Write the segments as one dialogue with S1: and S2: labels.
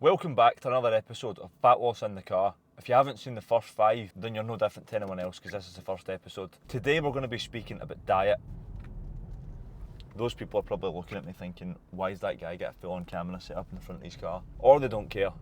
S1: Welcome back to another episode of Fat Loss in the Car. If you haven't seen the first 5, then you're no different to anyone else because this is the first episode. Today we're going to be speaking about diet. Those people are probably looking at me thinking, why is that guy got a full-on camera set up in the front of his car? Or they don't care.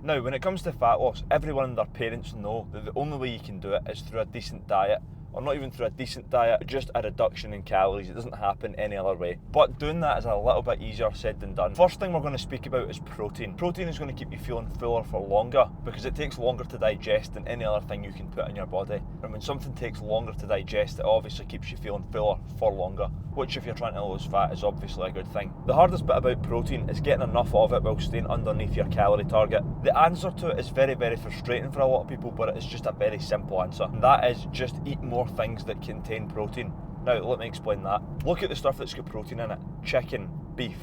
S1: Now, when it comes to fat loss, everyone and their parents know that the only way you can do it is through a decent diet. Or not even through a decent diet, just a reduction in calories. It doesn't happen any other way. But doing that is a little bit easier said than done. First thing we're going to speak about is protein. Protein is going to keep you feeling fuller for longer because it takes longer to digest than any other thing you can put in your body. And when something takes longer to digest, it obviously keeps you feeling fuller for longer, which if you're trying to lose fat is obviously a good thing. The hardest bit about protein is getting enough of it while staying underneath your calorie target. The answer to it is very, very frustrating for a lot of people, but it is just a very simple answer. And that is just eat more things that contain protein. Now, let me explain that. Look at the stuff that's got protein in it. Chicken, beef,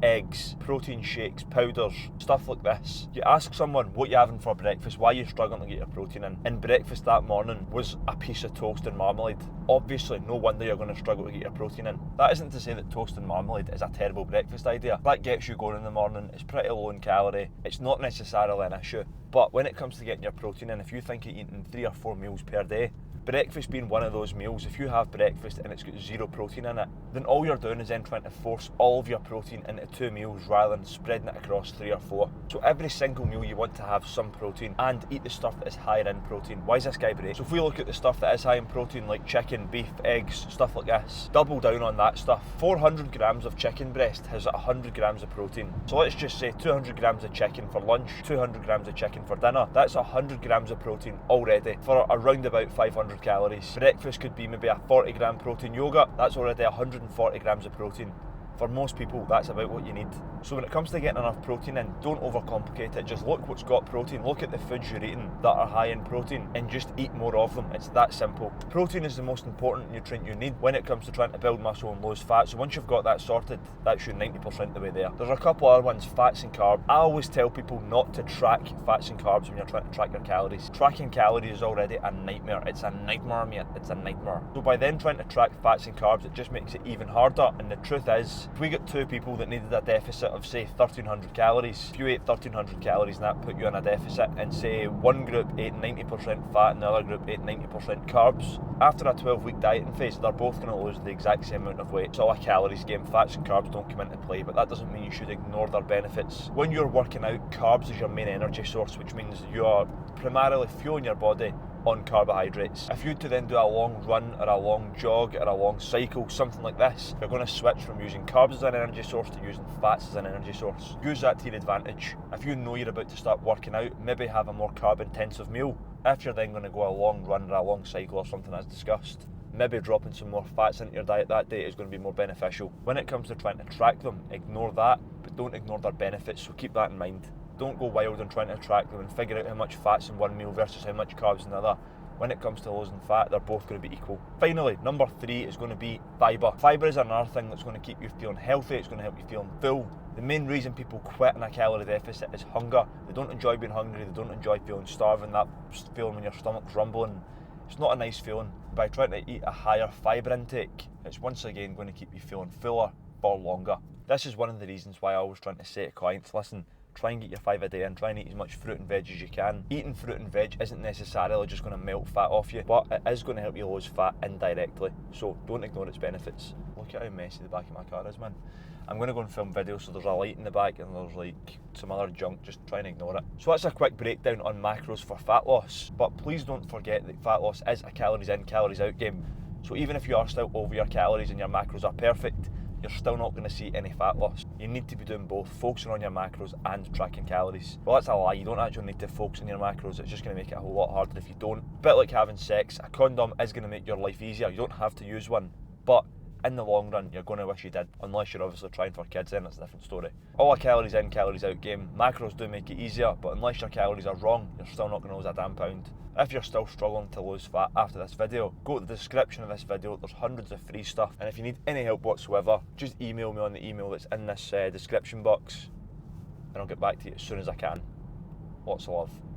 S1: eggs, protein shakes, powders, stuff like this. You ask someone what you're having for breakfast, why you're struggling to get your protein in. And breakfast that morning was a piece of toast and marmalade. Obviously, no wonder you're going to struggle to get your protein in. That isn't to say that toast and marmalade is a terrible breakfast idea. That gets you going in the morning, it's pretty low in calorie, it's not necessarily an issue. But when it comes to getting your protein in, if you think of eating 3 or 4 meals per day, breakfast being one of those meals, if you have breakfast and it's got 0 protein in it, then all you're doing is then trying to force all of your protein into 2 meals rather than spreading it across 3 or 4. So every single meal you want to have some protein and eat the stuff that is higher in protein. Why is this guy brave? So if we look at the stuff that is high in protein, like chicken, beef, eggs, stuff like this, double down on that stuff. 400 grams of chicken breast has 100 grams of protein. So let's just say 200 grams of chicken for lunch, 200 grams of chicken for dinner. That's 100 grams of protein already for around about 500 calories. Breakfast could be maybe a 40 gram protein yogurt. That's already 140 grams of protein. For most people, that's about what you need. So when it comes to getting enough protein in, don't overcomplicate it. Just look what's got protein. Look at the foods you're eating that are high in protein and just eat more of them. It's that simple. Protein is the most important nutrient you need when it comes to trying to build muscle and lose fat. So once you've got that sorted, that's you 90% the way there. There's a couple other ones, fats and carbs. I always tell people not to track fats and carbs when you're trying to track your calories. Tracking calories is already a nightmare. It's a nightmare, mate. It's a nightmare. So by then trying to track fats and carbs, it just makes it even harder. And the truth is, if we got 2 people that needed a deficit of say 1300 calories, if you ate 1300 calories and that put you in a deficit, and say one group ate 90% fat and the other group ate 90% carbs, after a 12-week dieting phase, they're both going to lose the exact same amount of weight. It's all a calories game. Fats and carbs don't come into play, but that doesn't mean you should ignore their benefits. When you're working out, carbs is your main energy source, which means you are primarily fueling your body on carbohydrates. If you to then do a long run or a long jog or a long cycle, something like this, you're going to switch from using carbs as an energy source to using fats as an energy source. Use that to your advantage. If you know you're about to start working out, maybe have a more carb intensive meal. If you're then going to go a long run or a long cycle or something as discussed, maybe dropping some more fats into your diet that day is going to be more beneficial. When it comes to trying to track them, ignore that, but don't ignore their benefits, so keep that in mind. Don't go wild on trying to track them and figure out how much fat's in one meal versus how much carbs in the other. When it comes to losing fat, they're both going to be equal. Finally, number 3 is going to be fibre. Fibre is another thing that's going to keep you feeling healthy. It's going to help you feeling full. The main reason people quit in a calorie deficit is hunger. They don't enjoy being hungry. They don't enjoy feeling starving. That feeling when your stomach's rumbling. It's not a nice feeling. By trying to eat a higher fibre intake, it's once again going to keep you feeling fuller for longer. This is one of the reasons why I always try to say to clients, listen, try and get your 5 a day in, try and eat as much fruit and veg as you can. Eating fruit and veg isn't necessarily just going to melt fat off you, but it is going to help you lose fat indirectly. So don't ignore its benefits. Look at how messy the back of my car is, man. I'm going to go and film videos, so there's a light in the back and there's like some other junk, just try and ignore it. So that's a quick breakdown on macros for fat loss, but please don't forget that fat loss is a calories in, calories out game. So even if you are still over your calories and your macros are perfect, you're still not going to see any fat loss. You need to be doing both, focusing on your macros and tracking calories. Well, that's a lie. You don't actually need to focus on your macros. It's just going to make it a whole lot harder if you don't. A bit like having sex, a condom is going to make your life easier. You don't have to use one, but in the long run, you're going to wish you did, unless you're obviously trying for kids, then it's a different story. All a calories in, calories out game. Macros do make it easier, but unless your calories are wrong, you're still not going to lose a damn pound. If you're still struggling to lose fat after this video, go to the description of this video. There's hundreds of free stuff, and if you need any help whatsoever, just email me on the email that's in this description box, and I'll get back to you as soon as I can. Lots of love.